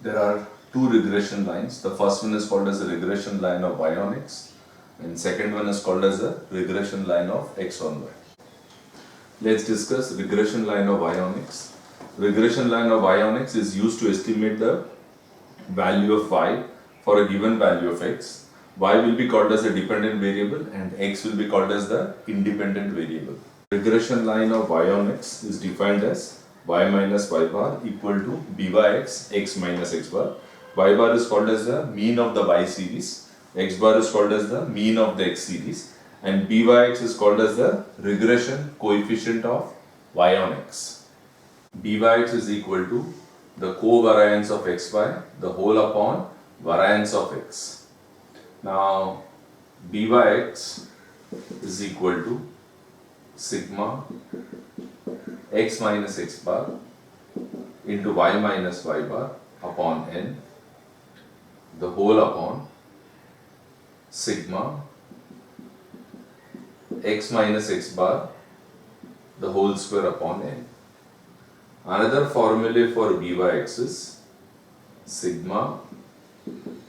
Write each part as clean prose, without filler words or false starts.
There are two regression lines. The first one is called as a regression line of y on x, and second one is called as a regression line of x on y. Let's discuss regression line of y on x. Regression line of y on x is used to estimate the value of y for a given value of x. Y will be called as a dependent variable and x will be called as the independent variable. Regression line of y on x is defined as y minus y bar equal to b by x, x minus x bar. Y bar is called as the mean of the y series, x bar is called as the mean of the x series, and b by x is called as the regression coefficient of y on x. B by x is equal to the covariance of xy, the whole upon variance of x. Now, b by x is equal to sigma x minus x bar into y minus y bar upon n, the whole upon sigma x minus x bar, the whole square upon n. Another formula for b by x is sigma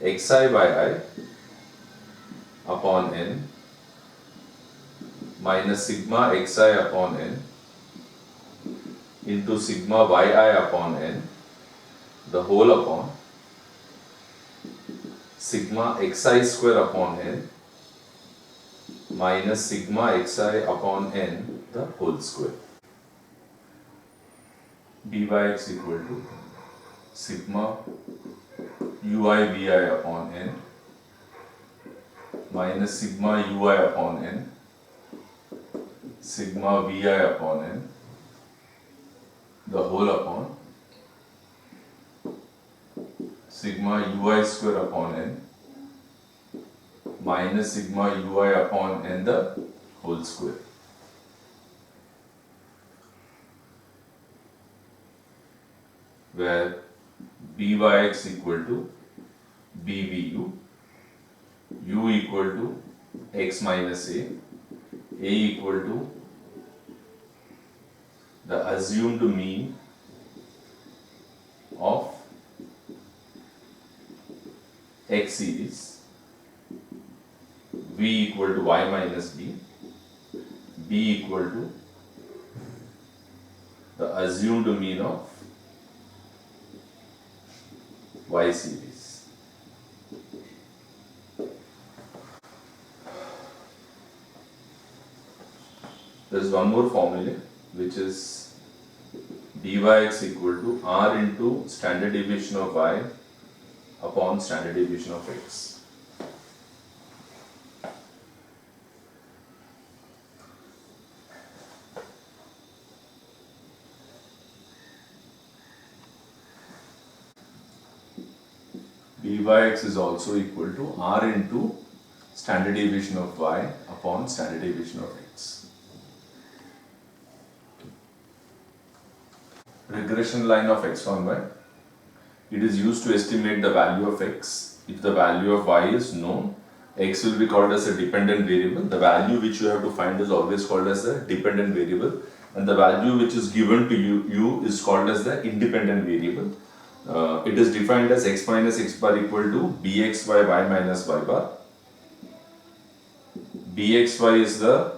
xi by I upon n minus sigma xi upon n into sigma yi upon n, the whole upon sigma xi square upon n minus sigma xi upon n, the whole square. B by x equal to sigma ui vi upon n minus sigma ui upon n sigma vi upon n, the whole upon sigma ui square upon n minus sigma ui upon n, the whole square. Where b by x equal to bvu, u equal to x minus a equal to the assumed mean of x series, v equal to y minus b equal to the assumed mean of y series. There is one more formula which is b by x equal to r into standard deviation of y upon standard deviation of x. B by x is also equal to r into standard deviation of y upon standard deviation of x. Regression line of x on y. It is used to estimate the value of x. If the value of y is known, x will be called as a dependent variable. The value which you have to find is always called as a dependent variable, and the value which is given to you is called as the independent variable. It is defined as x minus x bar equal to bxy y minus y bar. Bxy is the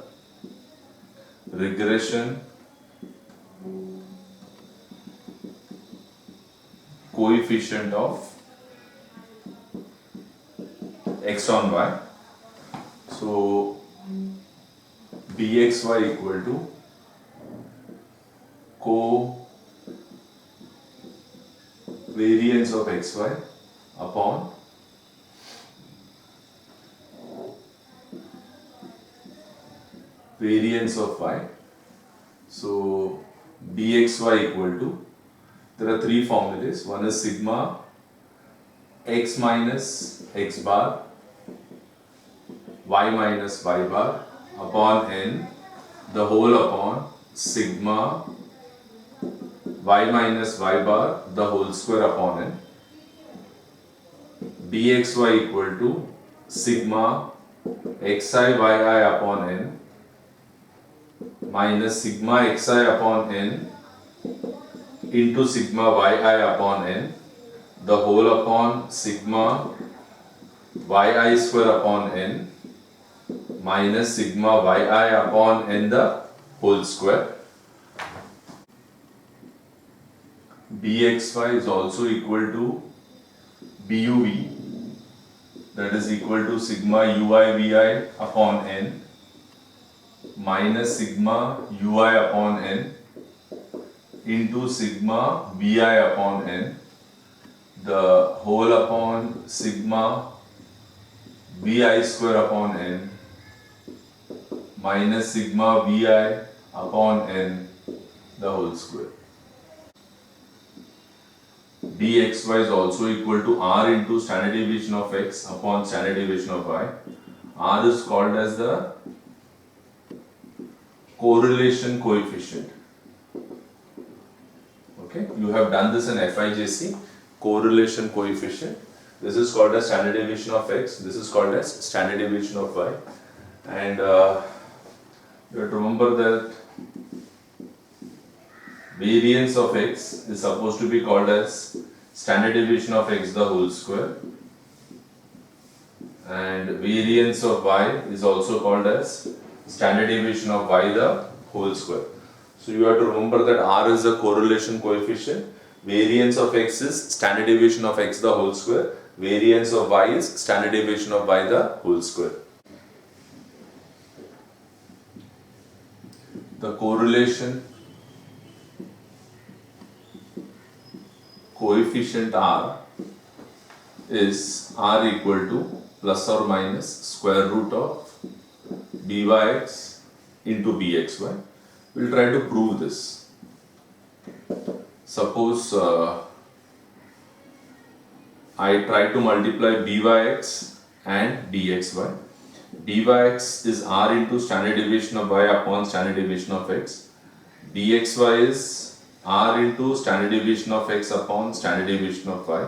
regression coefficient of x on y. So bxy equal to covariance of xy upon variance of y. So bxy equal to, there are three formulas. One is sigma x minus x bar y minus y bar upon n, the whole upon sigma y minus y bar, the whole square upon n. bxy equal to sigma xi yi upon n minus sigma xi upon n into sigma yi upon n, the whole upon sigma yi square upon n minus sigma yi upon n the whole square. Bxy is also equal to buv, that is equal to sigma ui vi upon n minus sigma ui upon n into sigma vi upon n, the whole upon sigma vi square upon n minus sigma vi upon n the whole square. Dxy is also equal to r into standard deviation of x upon standard deviation of y. R is called as the correlation coefficient. Okay, you have done this in FIJC, correlation coefficient. This is called as standard deviation of x, this is called as standard deviation of y. And you have to remember that variance of x is supposed to be called as standard deviation of x the whole square, and variance of y is also called as standard deviation of y the whole square. So you have to remember that r is a correlation coefficient, variance of x is standard deviation of x the whole square, variance of y is standard deviation of y the whole square. The correlation coefficient r is r equal to plus or minus square root of byx into bxy. We'll try to prove this. Suppose I try to multiply byx and dxy. Dyx is r into standard deviation of y upon standard deviation of x. Dxy is r into standard deviation of x upon standard deviation of y.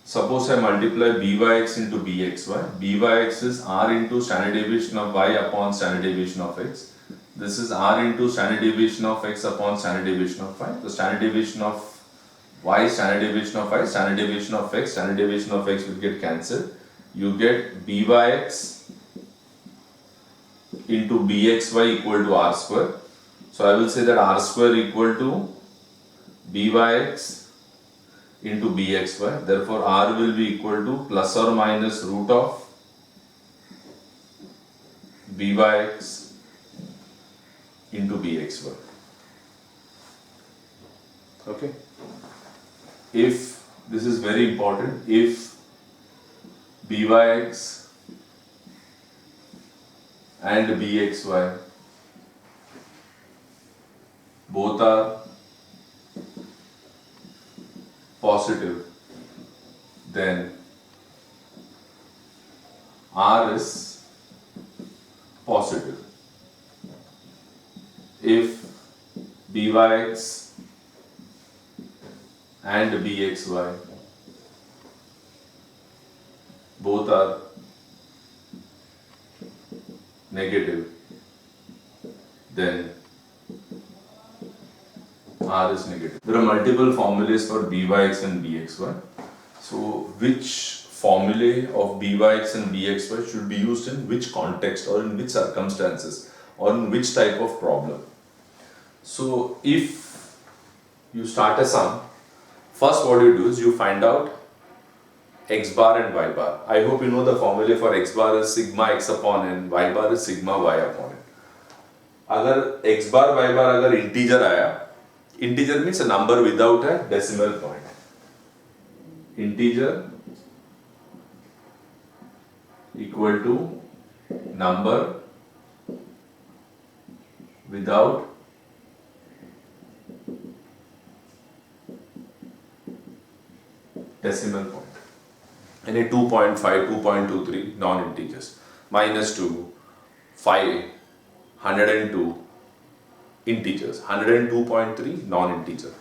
Suppose I multiply byx into bxy. Byx is r into standard deviation of y upon standard deviation of x. This is r into standard deviation of x upon standard deviation of y. The standard deviation of y, standard deviation of y, standard deviation of x, standard deviation of x will get cancelled. You get byx into bxy equal to r square. So I will say that r square equal to byx into bxy. Therefore r will be equal to plus or minus root of byx into bxy. Okay. If this is very important, if byx and bxy both are positive, then r is positive. If byx and bxy both are negative, then r is negative. There are multiple formulas for byx and bxy. So which formulae of byx and bxy should be used in which context or in which circumstances or in which type of problem? So if you start a sum, first what you do is you find out x bar and y bar. I hope you know the formula for x bar is sigma x upon n, y bar is sigma y upon n. अगर x bar y bar अगर integer आया, integer means a number without a decimal point. Integer equal to number without decimal point. Any 2.5, 2.23 non-integers, minus 2, 5, 102 integers, 102.3 non-integer.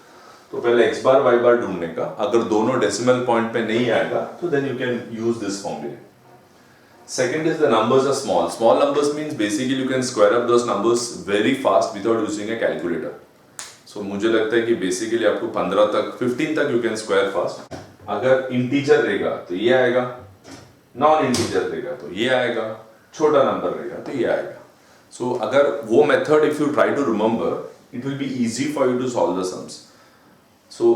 तो पहले x bar y bar ढूंढने का, अगर दोनों decimal point पे नहीं आएगा तो then you can use this formula. Second is the numbers are small. Small numbers means basically you can square up those numbers very fast without using a calculator. सो मुझे लगता है कि बेसिकली आपको 15 तक 15 तक यू कैन स्क्वायर फास्ट. अगर integer रहेगा तो ये आएगा, नॉन इंटीजर रहेगा तो ये आएगा, छोटा नंबर रहेगा तो ये आएगा. सो अगर वो method if you try to remember it will be easy for you to solve the sums. So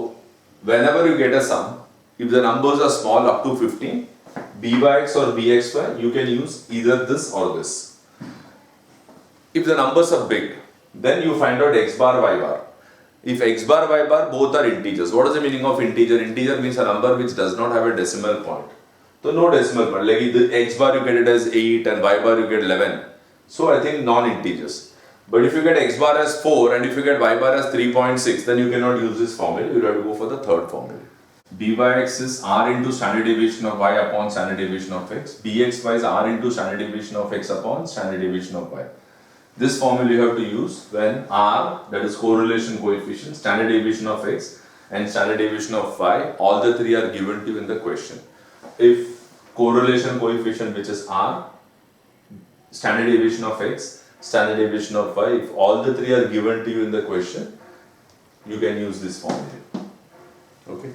whenever you get a sum, if the numbers are small up to 15, b by x or bxy, you can use either this or this. If the numbers are big, then you find out x bar, y bar. If x bar, y bar both are integers. What is the meaning of integer? Integer means a number which does not have a decimal point. So no decimal point. Like the x bar you get it as 8 and y bar you get 11. So I think non-integers. But if you get x bar as 4 and if you get y bar as 3.6, then you cannot use this formula. You have to go for the third formula. b by x is r into standard deviation of y upon standard deviation of x. bxy is r into standard deviation of x upon standard deviation of y. This formula you have to use when r, that is correlation coefficient, standard deviation of x and standard deviation of y, all the three are given to you in the question. If correlation coefficient which is r, standard deviation of x, standard deviation of y, if all the three are given to you in the question, you can use this formula. Okay.